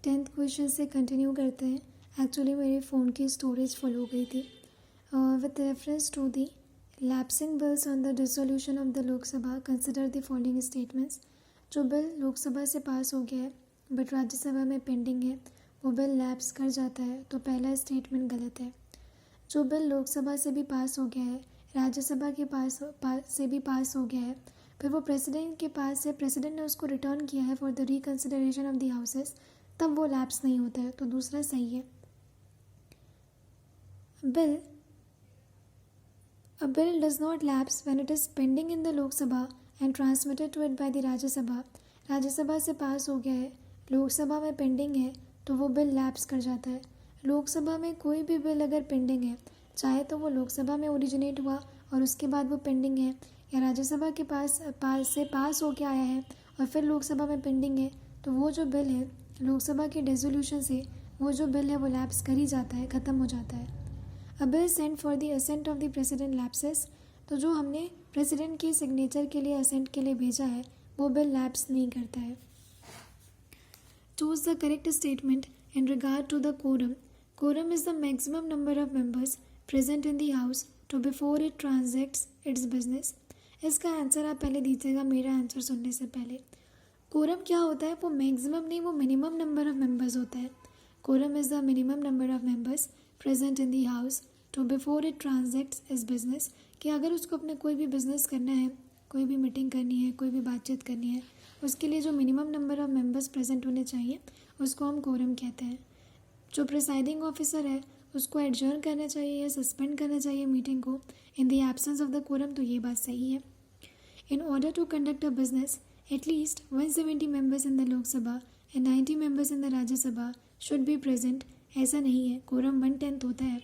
10th question से continue करते हैं। एक्चुअली मेरे फ़ोन की स्टोरेज फुल हो गई थी। With reference to the lapsing bills on the dissolution of the Lok Sabha consider the following statements. जो बिल लोकसभा से पास हो गया है बट राज्यसभा में पेंडिंग है वो बिल लैप्स कर जाता है, तो पहला स्टेटमेंट गलत है। जो बिल लोकसभा से भी पास हो गया है, राज्यसभा के से भी पास हो गया है, फिर वो प्रेसिडेंट के पास है, प्रेसिडेंट ने उसको रिटर्न किया है for the reconsideration of the houses, तब वो लैप्स नहीं होता है, तो दूसरा सही है। A bill does not lapse when it is pending in the Lok Sabha and transmitted to it by the Rajya Sabha। Rajya Sabha से पास हो गया है, लोकसभा में पेंडिंग है, तो वो बिल लैप्स कर जाता है। लोकसभा में कोई भी बिल अगर पेंडिंग है, चाहे तो वो लोकसभा में ओरिजिनेट हुआ और उसके बाद वो पेंडिंग है, या राज्यसभा के पास होके आया है और फिर लोकसभा में पेंडिंग है, तो वो जो बिल है लोकसभा के डिसोल्यूशन से वो जो बिल है वो लैप्स कर ही जाता है, ख़त्म हो जाता है। A bill sent for the assent of the president lapses. तो जो हमने प्रेसिडेंट के सिग्नेचर के लिए असेंट के लिए भेजा है वो बिल लैप्स नहीं करता है। Choose the correct statement in regard to the quorum. Quorum is the maximum number of members present in the house to before it transacts its business. इसका आंसर आप पहले दीजिएगा मेरा आंसर सुनने से पहले। कोरम क्या होता है? वो मैक्सिमम नहीं, वो मिनिमम नंबर ऑफ मेंबर्स होता है। Quorum is the minimum number of members present in the house to before it transacts is business. कि अगर उसको अपने कोई भी बिजनेस करना है, कोई भी मीटिंग करनी है, कोई भी बातचीत करनी है, उसके लिए जो minimum number of members present होने चाहिए उसको हम कोरम कहते हैं। जो प्रिसाइडिंग ऑफिसर है उसको एडजर्न करना चाहिए या सस्पेंड करना चाहिए मीटिंग को in the absence of the quorum, तो ये बात सही है। In order to conduct a business at least 170 members in the Lok Sabha and 90 members in the Rajya Sabha should be present। ऐसा नहीं है, कोरम 1/10 होता है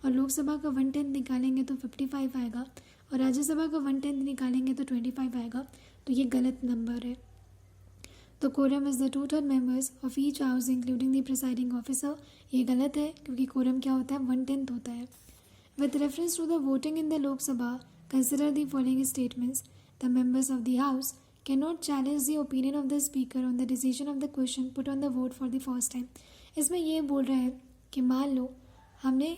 और लोकसभा का 1/10 निकालेंगे तो 55 आएगा और राज्यसभा का 1/10 निकालेंगे तो 25 आएगा, तो ये गलत नंबर है। तो quorum is the total members of each house including the presiding officer. ये गलत है क्योंकि कोरम क्या होता है? 1/10 होता है। With reference to the voting in the Lok Sabha consider the following statements. The members of the house cannot challenge the opinion of the speaker on the decision of the question put on the vote for the first time। इसमें ये बोल रहा है कि मान लो हमने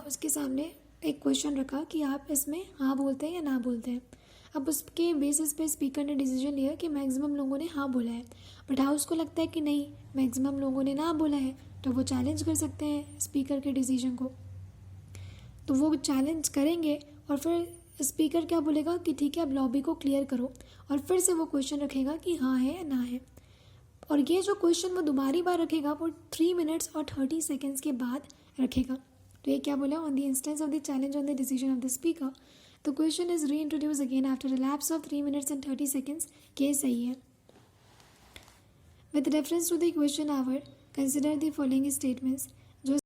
उसके सामने एक क्वेश्चन रखा कि आप इसमें हाँ बोलते हैं या ना बोलते हैं। अब उसके बेसिस पे स्पीकर ने डिसीजन लिया कि मैक्सिमम लोगों ने हाँ बोला है, बट हाउस को लगता है कि नहीं मैक्सिमम लोगों ने ना बोला है, तो वो चैलेंज कर सकते हैं स्पीकर के डिसीजन को। तो वो चैलेंज करेंगे और फिर स्पीकर क्या बोलेगा कि ठीक है अब लॉबी को क्लियर करो, और फिर से वो क्वेश्चन रखेगा कि हाँ है या ना है। और ये जो क्वेश्चन वो दोबारी बार रखेगा वो 3 मिनट्स और 30 सेकेंड्स के बाद रखेगा। तो ये क्या बोला? On the instance of the challenge on the decision of the speaker the question is reintroduce again after a lapse of 3 minutes and 30 seconds. ये सही है। With reference to the question hour consider the following statements.